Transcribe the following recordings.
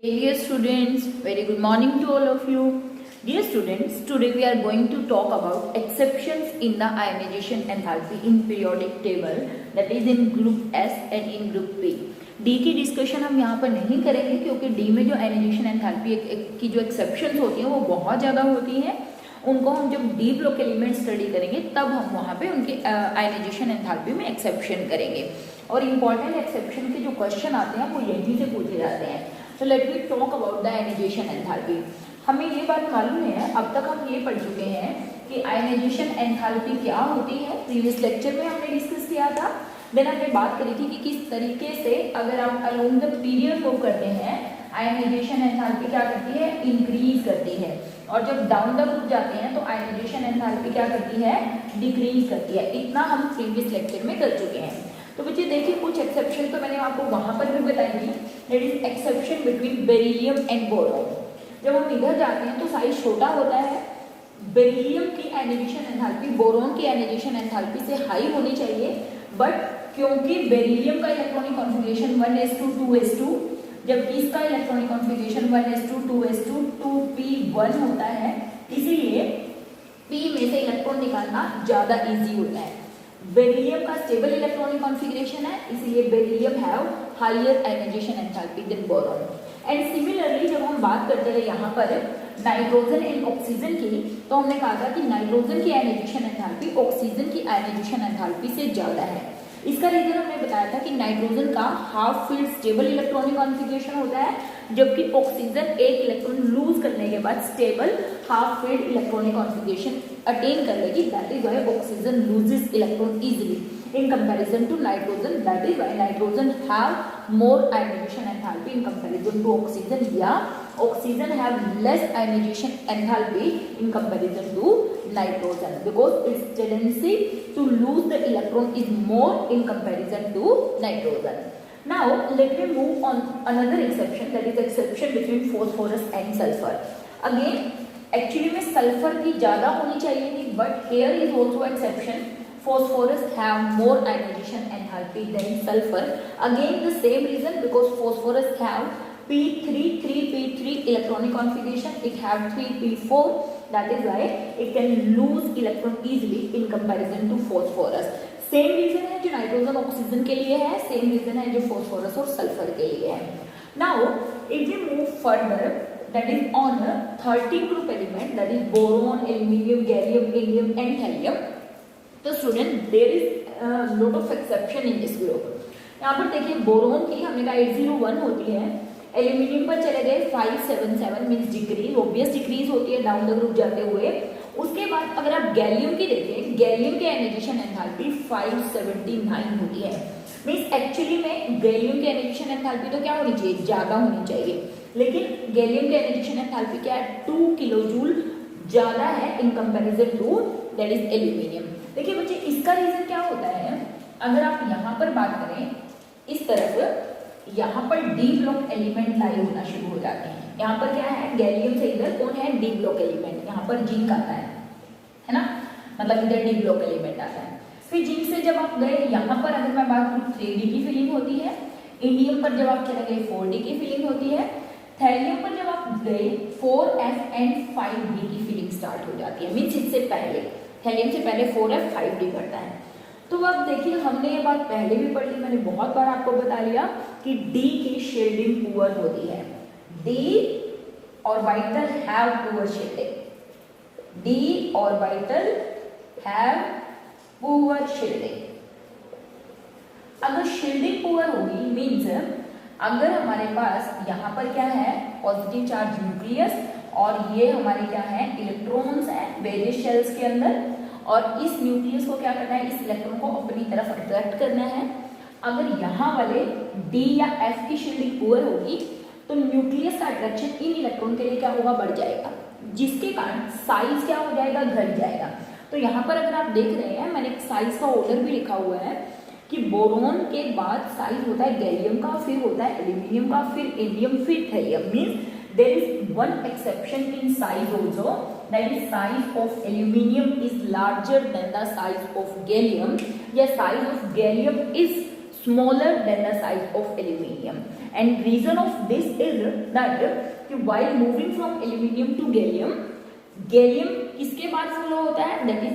Dear students, very good morning to all of you. Dear students, today we are going to talk about exceptions in the ionization enthalpy in periodic table, that is in group S and in group P. D की discussion हम यहाँ पर नहीं करेंगे क्योंकि D में जो ionization enthalpy की जो एक्सेप्शंस होती हैं वो बहुत ज़्यादा होती हैं. उनको हम जब डी ब्लॉक एलिमेंट स्टडी करेंगे तब हम वहाँ पे उनके आयनाइजेशन एंथैल्पी में एक्सेप्शन करेंगे. और इम्पॉर्टेंट एक्सेप्शन के जो क्वेश्चन आते हैं वो यहीं से पूछे जाते हैं. So let me talk about the ionization enthalpy. हमें ये बात मालूम है, अब तक हम ये पढ़ चुके हैं कि आयनाइजेशन एंथैल्पी क्या होती है. प्रीवियस लेक्चर में हमने डिस्कस किया था. देन हमने बात करी थी कि किस तरीके से अगर आप अलोंग द पीरियड मूव करते हैं आयनाइजेशन एंथैल्पी क्या करती है, इंक्रीज करती है. और जब डाउन द ग्रुप जाते हैं तो आयनाइजेशन एंथैल्पी क्या करती है, डिक्रीज करती है. इतना हम प्रीवियस लेक्चर में कर चुके हैं. तो बच्चे देखिए कुछ एक्सेप्शन तो मैंने आपको वहां पर भी बताई थी. That is exception between beryllium and boron. जब हम इधर जाते हैं तो साइज छोटा होता है. बेरिलियम की आयनाइजेशन एंथैल्पी बोरॉन की आयनाइजेशन एंथैल्पी से हाई होनी चाहिए, बट क्योंकि बेरिलियम का इलेक्ट्रॉनिक कॉन्फ़िगरेशन 1s2 2s2 जबकि इसका electronic configuration 1s2 2s2 2p1 होता है, इसीलिए p में से इलेक्ट्रॉन निकालना ज्यादा इजी होता है. बेरिलियम का स्टेबल इलेक्ट्रॉनिक कॉन्फ़िगरेशन है, इसलिए beryllium have higher ionization enthalpy than boron. And similarly जब हम बात करते हैं यहाँ पर नाइट्रोजन एंड ऑक्सीजन की, तो हमने कहा था कि नाइट्रोजन की आयनाइजेशन एंथैल्पी ऑक्सीजन की आयनाइजेशन एंथैल्पी से ज्यादा है. इसका रीजन हमने बताया था कि नाइट्रोजन का half field stable electronic configuration होता है, जबकि ऑक्सीजन एक इलेक्ट्रॉन लूज करने के बाद stable half field electronic configuration attain कर लेगी. That is why oxygen loses electron easily in comparison to nitrogen. That is why nitrogen have more ionization enthalpy in comparison to oxygen. Yeah, oxygen have less ionization enthalpy in comparison to nitrogen because its tendency to lose the electron is more in comparison to nitrogen. Now let me move on another exception, that is exception between phosphorus and sulfur. Again actually में sulphur की ज्यादा होनी चाहिए थी, but here is also exception. Phosphorus have more ionization enthalpy than sulfur. Again the same reason, because phosphorus have p3 3p3 electronic configuration, it have 3p4. That is why it can lose electron easily in comparison to phosphorus. Same reason है जो nitrogen oxygen के लिए है, same reason है जो phosphorus और sulphur के लिए है. Now if we move further, that is on a 13 group element, that is boron, aluminium, gallium, indium and thallium. तो student there is lot of exception in this group. यहाँ पर देखिए बोरोन की हमने कहा 801 होती है. एल्यूमिनियम पर चले गए 577 मींस डिक्रीज, ऑब्वियस डिक्रीज होती है डाउन द ग्रुप जाते हुए. उसके बाद अगर आप गैलियम की देखें, गैलियम की आयनाइजेशन एंथैल्पी 579 होती है. मींस एक्चुअली में गैलियम की आयनाइजेशन एंथैल्पी तो क्या होनी चाहिए, ज्यादा होनी चाहिए, लेकिन गैलियम की आयनाइजेशन एंथैल्पी क्या है, 2 किलोजूल ज्यादा है in comparison to that is aluminium. देखिए बच्चे इसका रीजन क्या होता है, अगर आप यहाँ पर बात करें इस तरफ, यहाँ पर डी ब्लॉक एलिमेंट लाई होना शुरू हो जाते हैं. यहाँ पर क्या है, गैलियम से इधर कौन है, डी ब्लॉक एलिमेंट. यहाँ पर जिंक आता है ना, मतलब इधर डी ब्लॉक एलिमेंट आता है. फिर जिंक से जब आप गए यहाँ पर, अगर मैं बात करूँ 3D की फीलिंग होती है. इंडियम पर जब आप चले गए 4D की फीलिंग होती है. थैलियम पर जब आप गए 4F एंड 5D की फीलिंग स्टार्ट हो जाती है. मीन्स इससे पहले थैलियम से पहले 4F 5D बढ़ता है. तो अब देखिए हमने ये बात पहले भी पढ़ी, मैंने बहुत बार आपको बता लिया कि D की शेडिंग पुअर होती है. D orbital have poor shading. D orbital have poor shading. अगर शेडिंग पुअर होगी मीन्स अगर हमारे पास यहाँ पर क्या है, पॉजिटिव चार्ज न्यूक्लियस, और ये हमारे क्या है, इलेक्ट्रॉन्स हैं वेरियस शेल्स के अंदर, और इस न्यूक्लियस को क्या करना है, इस इलेक्ट्रॉन को अपनी तरफ अट्रैक्ट करना है. अगर यहाँ वाले D या F की शील्डिंग पुअर होगी तो न्यूक्लियस का अट्रैक्शन इन इलेक्ट्रॉन के लिए क्या होगा, बढ़ जाएगा, जिसके कारण साइज क्या हो जाएगा, घट जाएगा. तो यहाँ पर अगर आप देख रहे हैं मैंने साइज का ऑर्डर भी लिखा हुआ है कि बोरोन के बाद साइज होता है गैलियम का, फिर होता है एल्यूमिनियम का, फिर इंडियम, फिर thallium. Means there is one exception in size also, that is size of aluminium is larger than the size of gallium. या size of gallium is smaller than the size of aluminium. And reason of this is that while moving from aluminium to gallium, gallium किसके बाद flow होता है, that is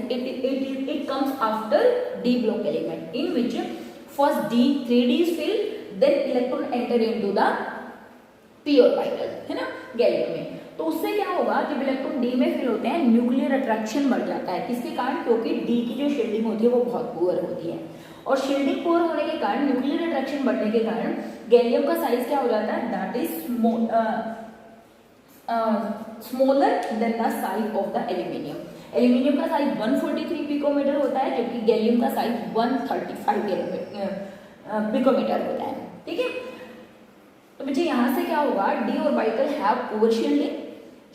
it comes after D block element in which first D 3d is filled, then electron enter into the P orbital, है ना, gallium में। तो उससे क्या होगा, जब इलेक्ट्रॉन डी में फिल होते हैं न्यूक्लियर अट्रैक्शन बढ़ जाता है, किसके कारण, क्योंकि डी की जो शील्डिंग होती है वो बहुत पुअर होती है, और शील्डिंग पुअर होने के कारण, न्यूक्लियर अट्रैक्शन बढ़ने के कारण गैलियम का साइज क्या हो जाता है, that is smaller than the size of the aluminium. Aluminium का साइज 143 पिकोमीटर होता है, जबकि गैलियम का साइज 135 पिकोमीटर होता है, ठीक है। तो बच्चे यहाँ से क्या होगा, D orbital have poor shielding,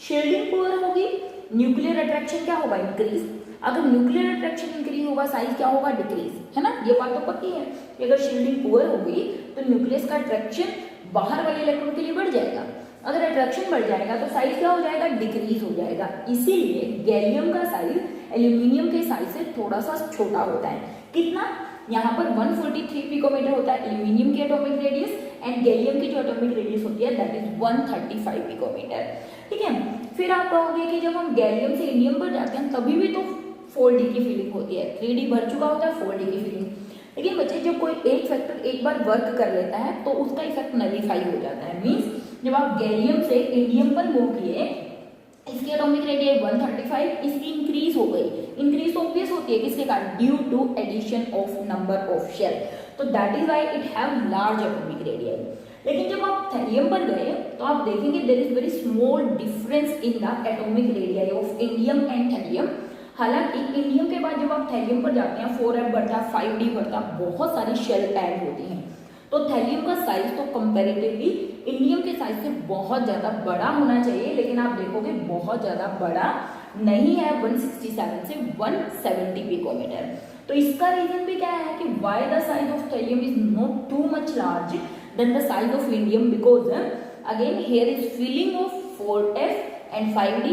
shielding poor होगी, न्यूक्लियर अट्रैक्शन क्या होगा, इंक्रीज। अगर न्यूक्लियर अट्रैक्शन इंक्रीज होगा, साइज क्या होगा, डिक्रीज, है ना, ये बात तो पक्की है कि अगर शील्डिंग पुअर होगी तो न्यूक्लियस का अट्रैक्शन बाहर वाले इलेक्ट्रॉन के लिए बढ़ जाएगा, अगर अट्रैक्शन बढ़ जाएगा तो साइज क्या हो जाएगा, डिक्रीज हो जाएगा। इसीलिए गैलियम का साइज एल्यूमिनियम के साइज से थोड़ा सा छोटा होता है, कितना, यहाँ पर 143 पिकोमीटर होता है एल्यूमिनियम की एटॉमिक रेडियस, एंड गैलियम की जो एटॉमिक रेडियस होती है दैट इज 135 पिकोमीटर, ठीक है। फिर आप कहोगे कि जब हम गैलियम से इंडियम पर जाते हैं तभी भी तो 4d की फीलिंग होती है, 3d भर चुका होता है, 4d की फीलिंग। लेकिन बच्चे जब कोई एक फैक्टर एक बार वर्क कर लेता है तो उसका इफेक्ट नलीफाई हो जाता है, मीन्स जब आप गैलियम से इंडियम पर मूव किए, इसकी एटॉमिक रेडियस 135, इसकी इंक्रीज हो गई, इंक्रीज तो ऑब्वियस होती है किसके कारण, due to addition of number of shell, तो that is why it have large atomic radius. लेकिन जब आप थैलियम पर गए तो आप देखेंगे there is very small difference in the atomic radius of indium and thallium. हालांकि इंडियम के बाद जब आप थैलियम पर जाते हैं 4f बढ़ता, 5d बढ़ता, बहुत सारी शेल ऐड होती हैं, तो थैलियम का साइज तो कंपैरेटिवली इंडियम के साइज से बहुत ज्यादा बड़ा होना चाहिए, लेकिन आप देखोगे बहुत ज्यादा बड़ा नहीं है, 167 से 170 पिकोमीटर। तो इसका रीजन भी क्या है कि why the size of thallium is not too much large than the size of indium, because again here is filling of 4f and 5d,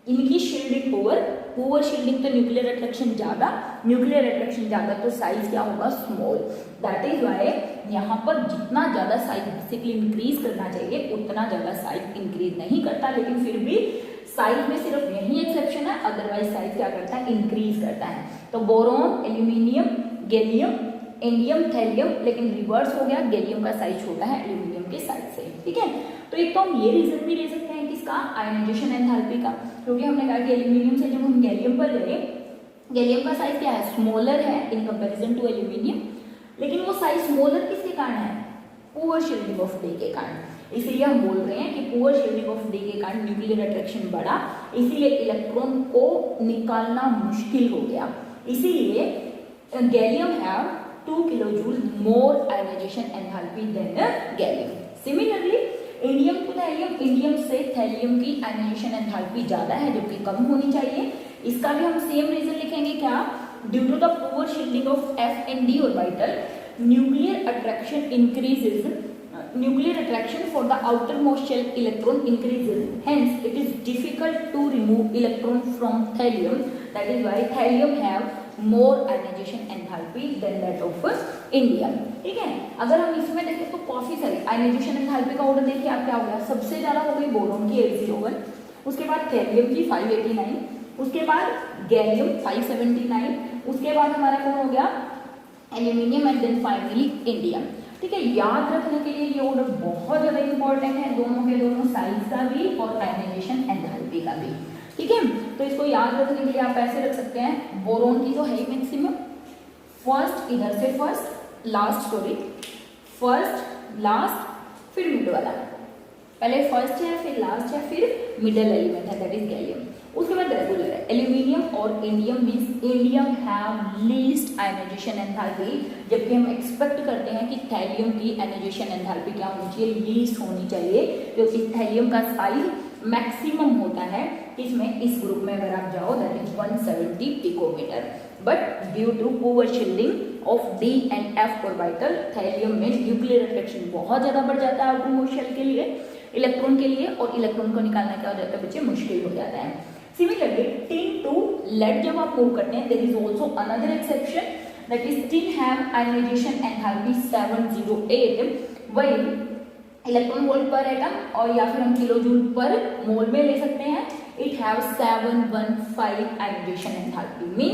इनकी शील्डिंग पुअर शील्डिंग तो न्यूक्लियर अट्रैक्शन ज्यादा तो साइज क्या होगा, स्मॉल। दैट इज व्हाई यहाँ पर जितना ज्यादा साइज बेसिकली इंक्रीज करना चाहिए उतना ज्यादा साइज इंक्रीज नहीं करता, लेकिन फिर भी साइज में सिर्फ यही एक्सेप्शन है, अदरवाइज साइज क्या करता है, इंक्रीज करता है। तो boron, aluminium, gallium, indium, thallium, लेकिन रिवर्स हो गया, गैलियम का साइज छोटा है एल्यूमिनियम के साइज से, ठीक है। तो एक तो हम ये रीजन भी ले सकते हैं किसका, आयनाइजेशन एंथैल्पी का, क्योंकि हमने कहा कि एल्यूमिनियम से जब हम गैलियम पर गए, गैलियम का साइज क्या है, स्मॉलर है इन कंपैरिजन टू एल्यूमिनियम, लेकिन वो साइज स्मॉलर किसके कारण है, पुअर शील्डिंग ऑफ डी के कारण। इसीलिए हम बोल रहे हैं कि पुअर शील्डिंग ऑफ डी के कारण न्यूक्लियर अट्रैक्शन बढ़ा, इसीलिए इलेक्ट्रॉन को निकालना मुश्किल हो गया, इसीलिए gallium have 2 kilojoule more ionization enthalpy than gallium. Similarly indium to thallium, indium से थैलियम की आयनाइजेशन एंथैल्पी ज्यादा है जबकि कम होनी चाहिए। इसका भी हम सेम रीजन लिखेंगे, क्या, due to the poor shielding of f and d orbital, nuclear attraction for the outermost shell electron increases, hence it is difficult to remove electron from thallium, that is why thallium have more ionization enthalpy than that of indium, ठीक है। अगर हम इसमें देखें तो काफी सारी ionization enthalpy का ऑर्डर देखिए आप क्या हो गया, सबसे ज्यादा हो गई बोरोन की 801, उसके बाद थैलियम की 589, उसके बाद गैलियम 579, उसके बाद हमारा कौन हो गया, aluminium, and then finally indium, ठीक है। याद रखने के लिए ये ऑर्डर बहुत ज्यादा इंपॉर्टेंट है, दोनों के दोनों साइज का भी और आयनाइजेशन एंथैल्पी का भी, ठीक है। तो इसको याद रखने के लिए आप ऐसे रख सकते हैं, बोरोन की तो है ही मैक्सिमम, फर्स्ट इधर से फर्स्ट लास्ट फिर मिड वाला, पहले फर्स्ट है फिर लास्ट है फिर मिडल एलिमेंट है, दैट इज गैलियम। उसके बाद रेगुलर है एल्यूमिनियम और indium, means indium have least ionization enthalpy, जबकि हम एक्सपेक्ट करते हैं कि थैलियम की आयनाइजेशन एंथैल्पी क्या होनी चाहिए, लीस्ट होनी चाहिए, क्योंकि थैलियम का साइज मैक्सिमम होता है इसमें, इस ग्रुप में अगर आप जाओ that is 170 picometer, but due to poor shielding of D and F orbital, thallium में न्यूक्लियर अट्रैक्शन बहुत ज्यादा बढ़ जाता है आउटरमोस्ट शेल के लिए, इलेक्ट्रॉन के लिए, और इलेक्ट्रॉन को निकालना क्या हो जाता है बच्चे, मुश्किल हो जाता है। सिमिलरली टिन टू लेड जब आप मूव करते हैं, there is also another exception, that is tin have ionization enthalpy 708 while electron volt पर एटम और या फिर हम किलो जूल पर मोल में ले सकते हैं, it have 715 ionization enthalpy. Mean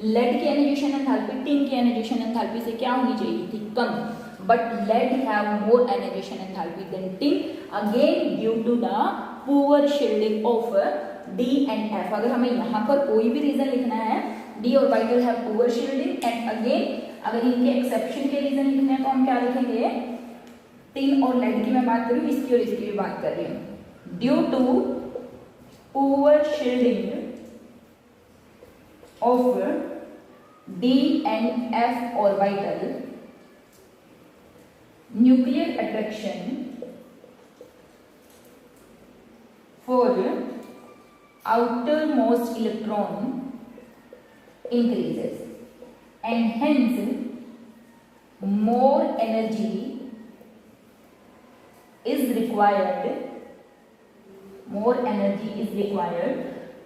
lead की आयनाइजेशन एंथैल्पी टिन की आयनाइजेशन एंथैल्पी से क्या होनी चाहिए थी, कम, but lead have more ionization enthalpy than tin, again due to the poor shielding of D and F। अगर हमें यहाँ पर कोई भी रीजन लिखना है, D orbital have poor shielding, and again अगर इनके एक्सेप्शन के रीजन लिखने हैं तो हम क्या लिखेंगे, टिन और लेड की मैं बात कर रही हूँ, इसकी और इसकी भी बात कर रही हूँ। Due to poor shielding of D and F orbital, nuclear attraction for outermost electron increases and hence more energy is required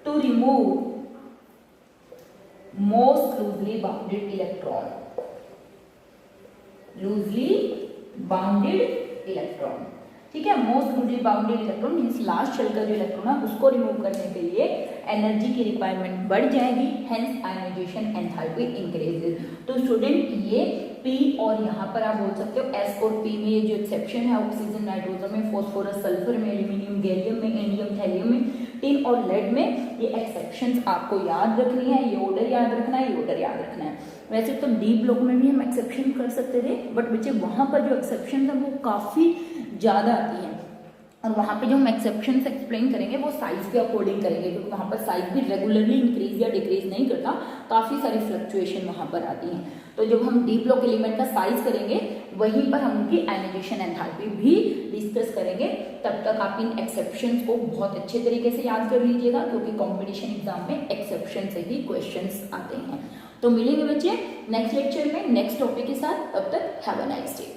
to remove most loosely bounded electron, ठीक है। Most loosely bounded electron means last shell का जो electron है उसको remove करने के लिए energy की रिक्वायरमेंट बढ़ जाएगी, हेंस आयनाइजेशन एंथैल्पी इंक्रीजेस। तो स्टूडेंट ये P और यहाँ पर आप बोल सकते हो S और P में ये जो एक्सेप्शन है ऑक्सीजन, नाइट्रोजन में, फॉस्फोरस, सल्फर में, एल्यूमिनियम, गैलियम में, इंडियम, थैलियम में, टिन और लेड में, ये एक्सेप्शंस आपको याद रखनी है, ये ऑर्डर याद रखना है, ये ऑर्डर याद रखना है। वैसे तो डी ब्लॉक में भी हम एक्सेप्शन कर सकते थे, बट बच्चे वहाँ पर जो एक्सेप्शन है वो काफ़ी ज़्यादा आती है, और वहाँ पे जो हम एक्सेप्शन एक्सप्लेन करेंगे वो साइज के अकॉर्डिंग करेंगे, क्योंकि वहाँ पर साइज भी रेगुलरली इंक्रीज या डिक्रीज नहीं करता, काफ़ी सारी फ्लक्चुएशन वहाँ पर आती हैं। तो जब हम डी ब्लॉक एलिमेंट का साइज करेंगे वहीं पर हम उनकी आयनाइजेशन एंथैल्पी भी डिस्कस करेंगे। तब तक आप इन एक्सेप्शंस को बहुत अच्छे तरीके से याद कर लीजिएगा, क्योंकि कॉम्पिटिशन एग्जाम में एक्सेप्शन से ही क्वेश्चंस आते हैं। तो मिलेंगे बच्चे नेक्स्ट लेक्चर में नेक्स्ट टॉपिक के साथ, तब तक हैव अ नाइस डे।